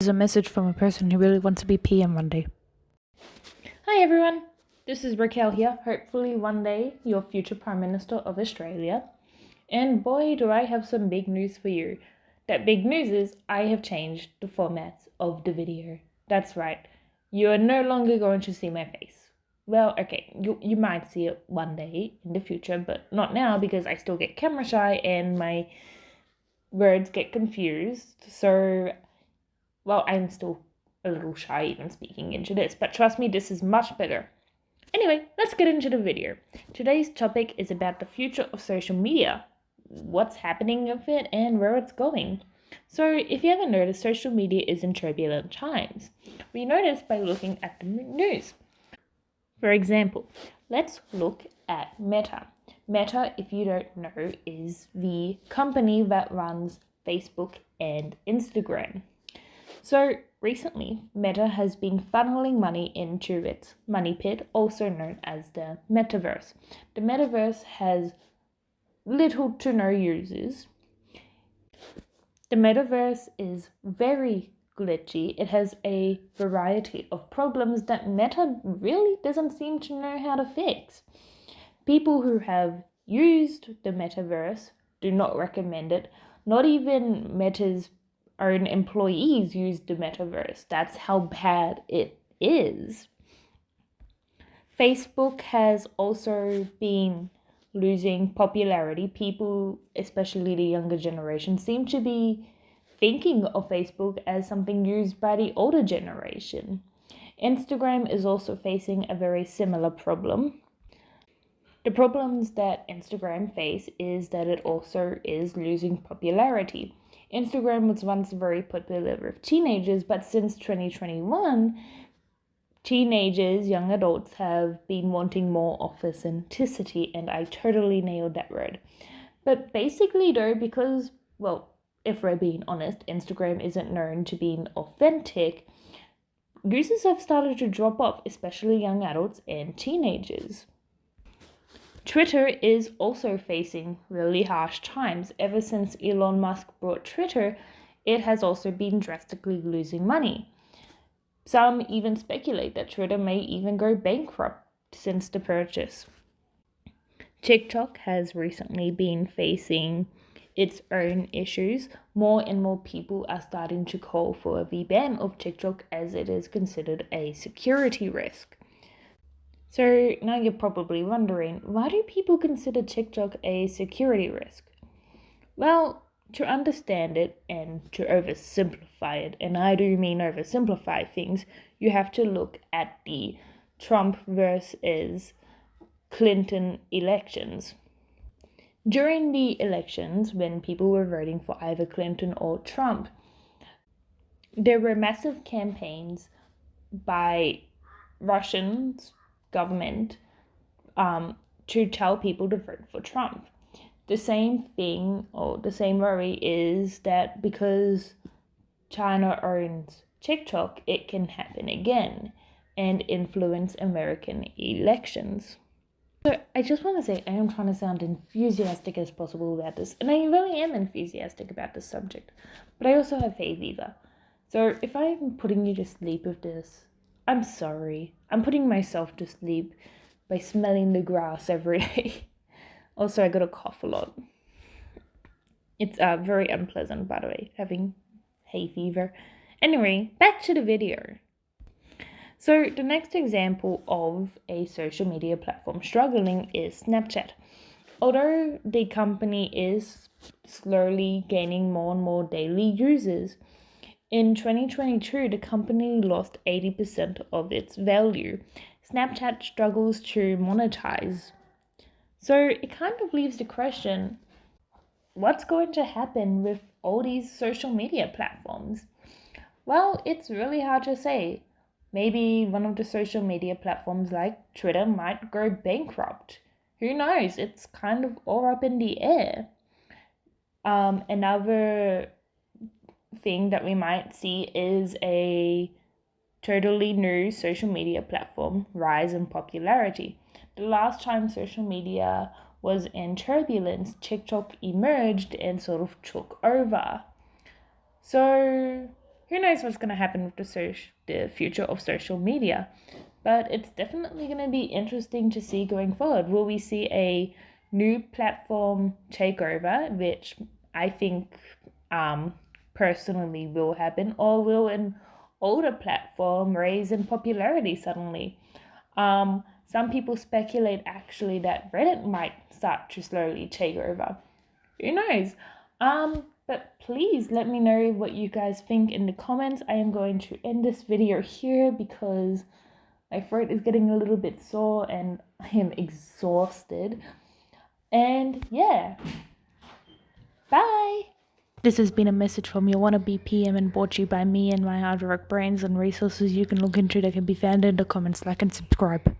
Is a message from a person who really wants to be PM one day. Hi everyone, this is Raquel here. Hopefully one day your future Prime Minister of Australia. And boy, do I have some big news for you. That big news is I have changed the format of the video. That's right. You are no longer going to see my face. Well, okay, you might see it one day in the future, but not now because I still get camera shy and my words get confused. So well, I'm still a little shy even speaking into this, but trust me, this is much better. Anyway, let's get into the video. Today's topic is about the future of social media, what's happening with it, and where it's going. So, if you haven't noticed, social media is in turbulent times. We notice by looking at the news. For example, let's look at Meta. Meta, if you don't know, is the company that runs Facebook and Instagram. So recently, Meta has been funneling money into its money pit, also known as the Metaverse. The Metaverse has little to no users. The Metaverse is very glitchy. It has a variety of problems that Meta really doesn't seem to know how to fix. People who have used the Metaverse do not recommend it. Not even Meta's own employees use the Metaverse. That's how bad it is. Facebook has also been losing popularity. People, especially the younger generation, seem to be thinking of Facebook as something used by the older generation. Instagram is also facing a very similar problem. The problems that Instagram face is that it also is losing popularity. Instagram was once very popular with teenagers, but since 2021, teenagers, young adults, have been wanting more authenticity, and I totally nailed that word. But basically, though, because, well, if we're being honest, Instagram isn't known to being authentic, users have started to drop off, especially young adults and teenagers. Twitter is also facing really harsh times. Ever since Elon Musk bought Twitter, it has also been drastically losing money. Some even speculate that Twitter may even go bankrupt since the purchase. TikTok has recently been facing its own issues. More and more people are starting to call for the ban of TikTok as it is considered a security risk. So now you're probably wondering, why do people consider TikTok a security risk? Well, to understand it and to oversimplify it, and I do mean oversimplify things, you have to look at the Trump versus Clinton elections. During the elections, when people were voting for either Clinton or Trump, there were massive campaigns by Russians government to tell people to vote for Trump. The same thing or the same worry is that because China owns TikTok, it can happen again and influence American elections. So I just want to say I am trying to sound enthusiastic as possible about this, and I really am enthusiastic about this subject, but I also have hay fever. So if I'm putting you to sleep with this, I'm sorry. I'm putting myself to sleep by smelling the grass every day. Also, I got a cough a lot. It's very unpleasant, by the way, having hay fever. Anyway, back to the video. So the next example of a social media platform struggling is Snapchat. Although the company is slowly gaining more and more daily users, in 2022, the company lost 80% of its value. Snapchat struggles to monetize. So it kind of leaves the question, what's going to happen with all these social media platforms? Well, it's really hard to say. Maybe one of the social media platforms like Twitter might go bankrupt. Who knows? It's kind of all up in the air. Another thing that we might see is a totally new social media platform rise in popularity. The last time social media was in turbulence, TikTok emerged and sort of took over. So who knows what's going to happen with the future of social media. But it's definitely going to be interesting to see going forward. Will we see a new platform takeover, which I think personally will happen, or will an older platform raise in popularity suddenly? Some people speculate actually that Reddit might start to slowly take over. Who knows? But please let me know what you guys think in the comments. I am going to end this video here because my throat is getting a little bit sore and I am exhausted. And yeah, bye. This has been a message from your wannabe PM and brought to you by me and my hard work brains, and resources you can look into that can be found in the comments. Like and subscribe.